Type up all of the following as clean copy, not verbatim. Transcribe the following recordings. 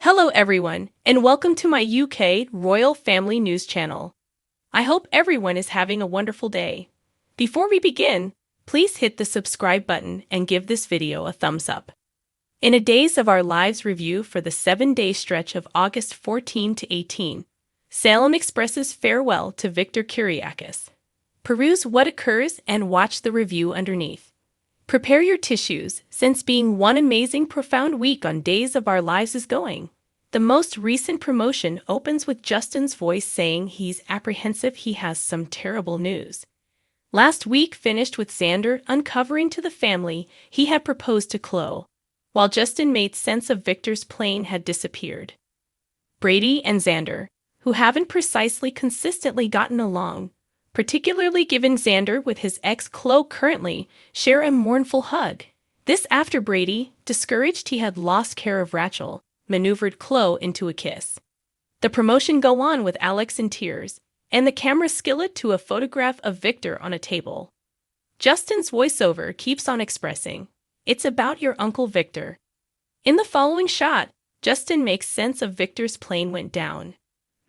Hello everyone, and welcome to my UK Royal Family News channel. I hope everyone is having a wonderful day. Before we begin, please hit the subscribe button and give this video a thumbs up. In a Days of Our Lives review for the 7-day stretch of August 14 to 18, Salem expresses farewell to Victor Kiriakis. Peruse what occurs and watch the review underneath. Prepare your tissues, since being one amazing profound week on Days of Our Lives is going. The most recent promotion opens with Justin's voice saying he's apprehensive he has some terrible news. Last week finished with Xander uncovering to the family he had proposed to Chloe, while Justin made sense of Victor's plane had disappeared. Brady and Xander, who haven't precisely consistently gotten along, particularly given Xander with his ex Chloe currently, share a mournful hug. This after Brady, discouraged he had lost care of Rachel, maneuvered Chloe into a kiss. The promotion go on with Alex in tears, and the camera skillet to a photograph of Victor on a table. Justin's voiceover keeps on expressing, "It's about your Uncle Victor." In the following shot, Justin makes sense of Victor's plane went down.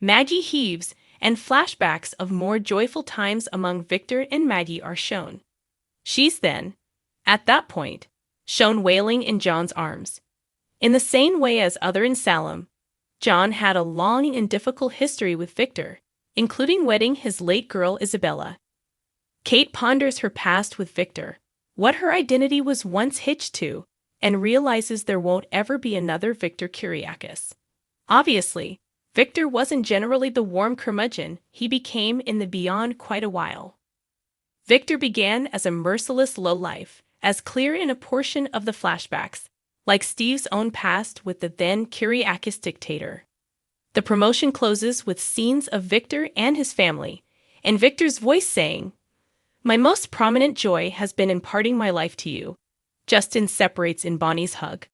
Maggie heaves, and flashbacks of more joyful times among Victor and Maggie are shown. She's then, at that point, shown wailing in John's arms. In the same way as other in Salem, John had a long and difficult history with Victor, including wedding his late girl Isabella. Kate ponders her past with Victor, what her identity was once hitched to, and realizes there won't ever be another Victor Kiriakis. Obviously, Victor wasn't generally the warm curmudgeon he became in the beyond quite a while. Victor began as a merciless lowlife, as clear in a portion of the flashbacks, like Steve's own past with the then Kiriakis dictator. The promotion closes with scenes of Victor and his family, and Victor's voice saying, "My most prominent joy has been imparting my life to you." Justin separates in Bonnie's hug.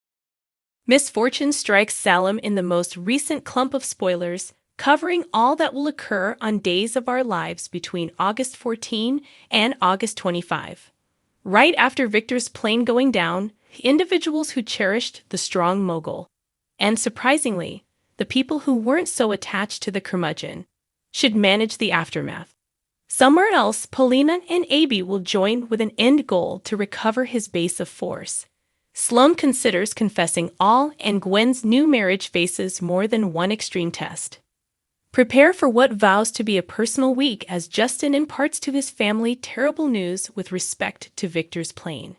Misfortune strikes Salem in the most recent clump of spoilers, covering all that will occur on Days of Our Lives between August 14 and August 25. Right after Victor's plane going down, individuals who cherished the strong mogul, and surprisingly, the people who weren't so attached to the curmudgeon, should manage the aftermath. Somewhere else, Paulina and Abby will join with an end goal to recover his base of force. Sloane considers confessing all, and Gwen's new marriage faces more than one extreme test. Prepare for what vows to be a personal week as Justin imparts to his family terrible news with respect to Victor's plane.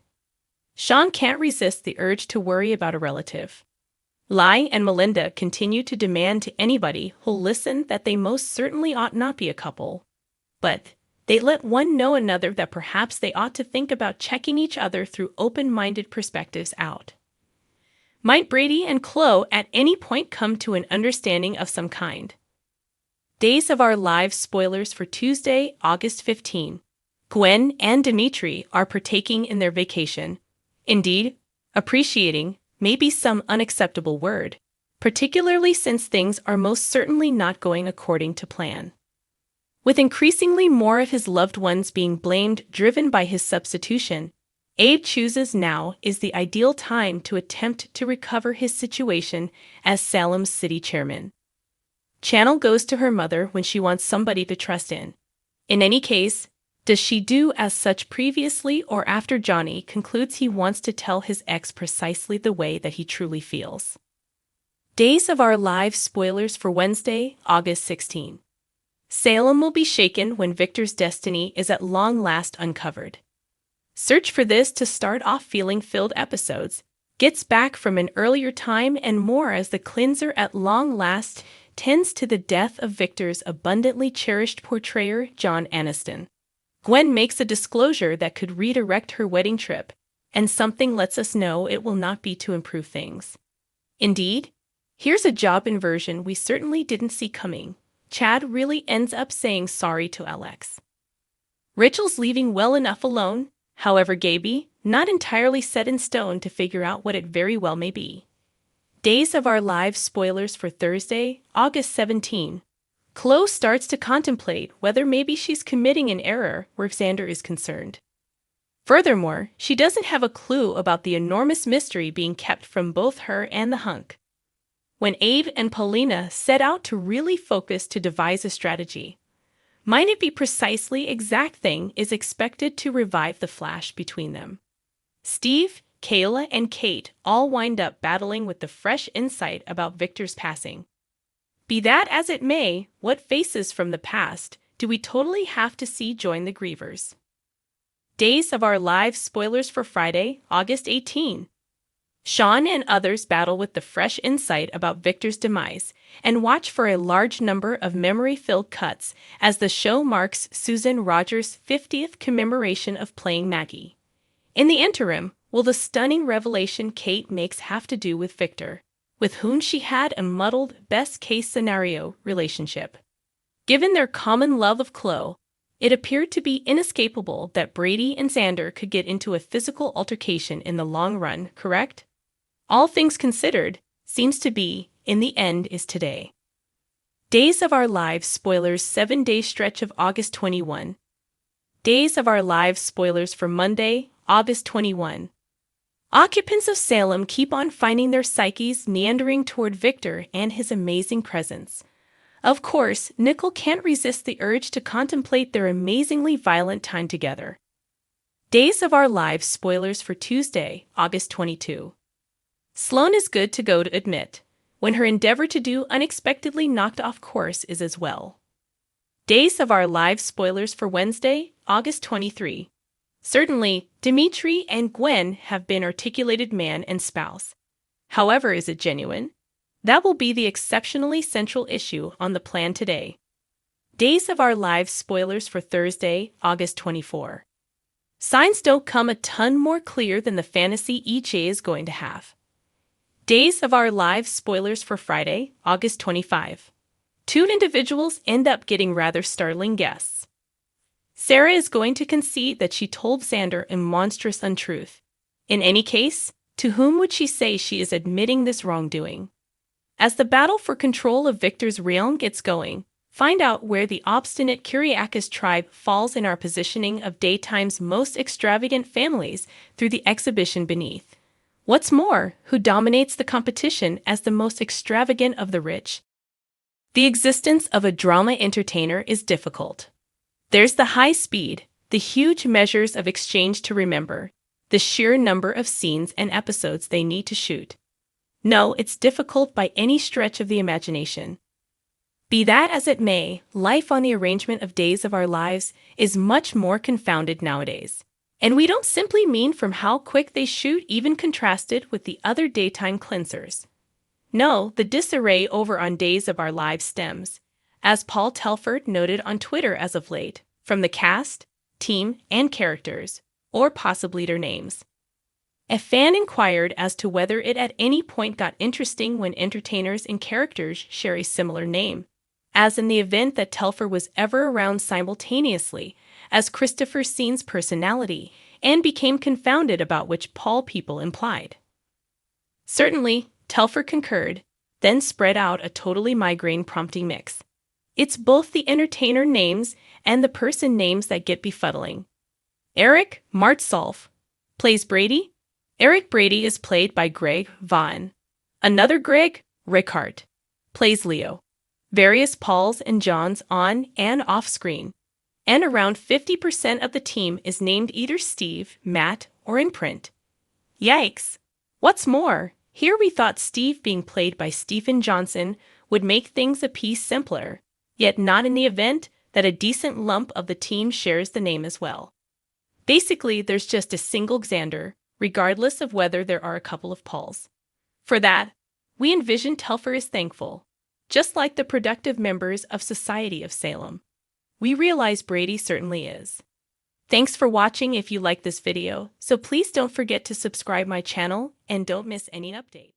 Sean can't resist the urge to worry about a relative. Lai and Melinda continue to demand to anybody who'll listen that they most certainly ought not be a couple. But they let one know another that perhaps they ought to think about checking each other through open-minded perspectives out. Might Brady and Chloe at any point come to an understanding of some kind? Days of Our Lives spoilers for Tuesday, August 15. Gwen and Dimitri are partaking in their vacation. Indeed, appreciating may be some unacceptable word, particularly since things are most certainly not going according to plan. With increasingly more of his loved ones being blamed driven by his substitution, Abe chooses now is the ideal time to attempt to recover his situation as Salem's city chairman. Channel goes to her mother when she wants somebody to trust in. In any case, does she do as such previously or after Johnny concludes he wants to tell his ex precisely the way that he truly feels? Days of Our Lives spoilers for Wednesday, August 16. Salem will be shaken when Victor's destiny is at long last uncovered. Search for this to start off feeling-filled episodes, gets back from an earlier time and more as the cleanser at long last tends to the death of Victor's abundantly cherished portrayer, John Aniston. Gwen makes a disclosure that could redirect her wedding trip, and something lets us know it will not be to improve things. Indeed, here's a job inversion we certainly didn't see coming. Chad really ends up saying sorry to Alex. Rachel's leaving well enough alone, however Gaby, not entirely set in stone to figure out what it very well may be. Days of Our Lives spoilers for Thursday, August 17. Chloe starts to contemplate whether maybe she's committing an error where Xander is concerned. Furthermore, she doesn't have a clue about the enormous mystery being kept from both her and the hunk. when Abe and Paulina set out to really focus to devise a strategy. Might it be precisely exact thing is expected to revive the flash between them? Steve, Kayla, and Kate all wind up battling with the fresh insight about Victor's passing. Be that as it may, what faces from the past do we totally have to see join the grievers? Days of Our Lives spoilers for Friday, August 18. Sean and others battle with the fresh insight about Victor's demise, and watch for a large number of memory-filled cuts as the show marks Susan Rogers' 50th commemoration of playing Maggie. In the interim, will the stunning revelation Kate makes have to do with Victor, with whom she had a muddled best-case scenario relationship? Given their common love of Chloe, it appeared to be inescapable that Brady and Xander could get into a physical altercation in the long run, correct? All things considered, seems to be, in the end is today. Days of Our Lives spoilers 7-day stretch of August 21. Days of Our Lives spoilers for Monday, August 21. Occupants of Salem keep on finding their psyches meandering toward Victor and his amazing presence. Of course, Nickel can't resist the urge to contemplate their amazingly violent time together. Days of Our Lives spoilers for Tuesday, August 22. Sloane is good to go to admit, when her endeavor to do unexpectedly knocked off course is as well. Days of Our Lives spoilers for Wednesday, August 23. Certainly, Dimitri and Gwen have been articulated man and spouse. However, is it genuine? That will be the exceptionally central issue on the plan today. Days of Our Lives spoilers for Thursday, August 24. Signs don't come a ton more clear than the fantasy EJ is going to have. Days of Our Lives spoilers for Friday, August 25. Two individuals end up getting rather startling guests. Sarah is going to concede that she told Xander a monstrous untruth. In any case, to whom would she say she is admitting this wrongdoing? As the battle for control of Victor's realm gets going, find out where the obstinate Kyriakis tribe falls in our positioning of daytime's most extravagant families through the exhibition beneath. What's more, who dominates the competition as the most extravagant of the rich? The existence of a drama entertainer is difficult. There's the high speed, the huge measures of exchange to remember, the sheer number of scenes and episodes they need to shoot. No, it's difficult by any stretch of the imagination. Be that as it may, life on the arrangement of Days of Our Lives is much more confounded nowadays. And we don't simply mean from how quick they shoot, even contrasted with the other daytime cleansers. No, the disarray over on Days of Our Lives stems, as Paul Telford noted on Twitter as of late, from the cast, team, and characters, or possibly their names. A fan inquired as to whether it at any point got interesting when entertainers and characters share a similar name, as in the event that Telfer was ever around simultaneously as Christopher Scene's personality, and became confounded about which Paul people implied. Certainly, Telfer concurred, then spread out a totally migraine-prompting mix. It's both the entertainer names and the person names that get befuddling. Eric Martsolf plays Brady. Eric Brady is played by Greg Vaughn. Another Greg, Rickard, plays Leo. Various Pauls and Johns on and off screen. And around 50% of the team is named either Steve, Matt, or in print. Yikes! What's more, here we thought Steve being played by Stephen Johnson would make things a piece simpler, yet not in the event that a decent lump of the team shares the name as well. Basically, there's just a single Xander, regardless of whether there are a couple of Pauls. For that, we envision Telfer is thankful, just like the productive members of Society of Salem. We realize Brady certainly is. Thanks for watching. If you like this video, so please don't forget to subscribe my channel and don't miss any update.